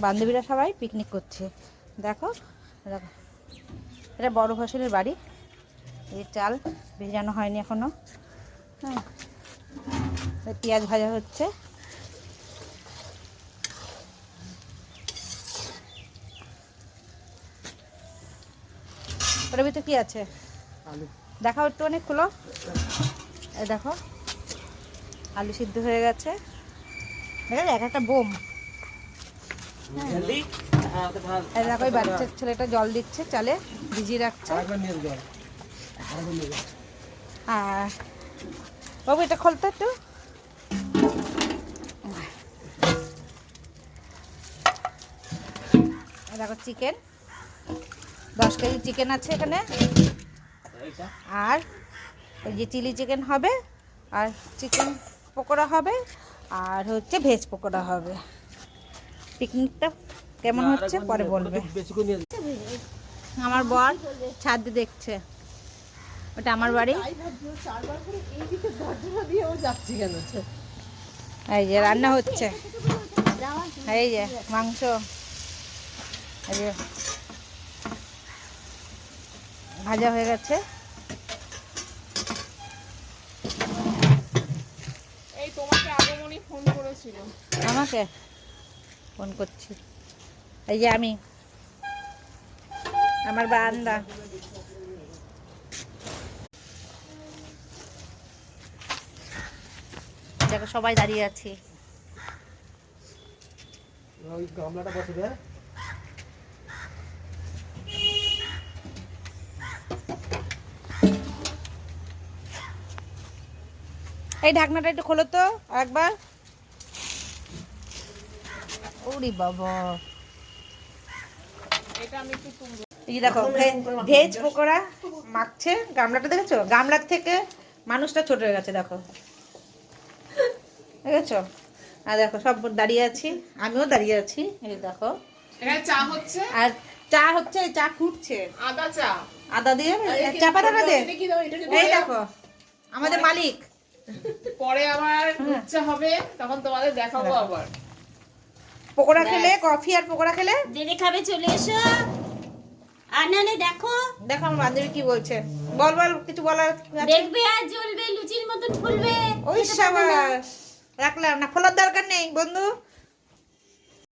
বান্ধবীরা সবাই পিকনিক করছে। দেখো দেখো, এটা বড় ফসলের বাড়ি। এই চাল ভেজানো হয়নি এখনো। হ্যাঁ, পেঁয়াজ ভাজা হচ্ছে। ওটার ভিতরে কি আছে দেখাও একটু, অনেক খুলো। এই দেখো আলু সিদ্ধ হয়ে গেছে। দেখো এক একটা বোম। দেখো ওই বাচ্চার ছেলেটা জল দিচ্ছে, চালে ভিজিয়ে রাখছে। আর বাবু এটা খোলতো একটু। দেখো চিকেন, 10 কেজি চিকেন আছে এখানে। আর ওই যে চিলি চিকেন হবে, আর চিকেন পকোড়া হবে, আর হচ্ছে ভেজ পকোড়া হবে। পিকনিকটা কেমন হচ্ছে পরে বলবে। আমার বর ছাদ দিয়ে দেখছে, ওটা আমার বাড়ি। এই যে রান্না হচ্ছে, এই যে মাংস, এই যে ভাজা হয়ে গেছে। এই তোমাকে আগমনী ফোন করেছিল। আমাকে ফোন করছি। এই যে আমি, আমার বারান্দা। দেখো সবাই দাঁড়িয়ে আছি। গামলাটা বসে দে। এই ঢাকনাটা একটু খোলো তো একবার। ওরে বাবা, এটা আমি একটু তুলবো। এই যে দেখো ভেজ পকোড়া মাখছে। গামলাটা দেখেছো? গামলার থেকে মানুষটা ছোট হয়ে গেছে, দেখো দেখেছো? আর দেখো সব দাঁড়িয়ে আছি, আমিও দাঁড়িয়ে আছি। এই দেখো এখানে চা হচ্ছে, আর চা হচ্ছে, চা ফুটছে। আদা চা। আদা দিয়ে চা পাতাটা দে। দেখি দাও, এটা এই দেখো আমাদের মালিক। পরে আবার ইচ্ছা হবে তখন তোমাদের দেখাবো আবার। পকোড়া খেলে, কফি আর পকোড়া খেলে জেনে খাবে চলে এসো। আর নালে দেখো দেখো আমার বান্ধবী কি বলছে। বল বল, কিছু বলার আছে? দেখবে আর জ্বলবে, লুচির মতন ফুলবে। ওই সাবাস, রাখলাম না, খোলার দরকার নেই বন্ধু।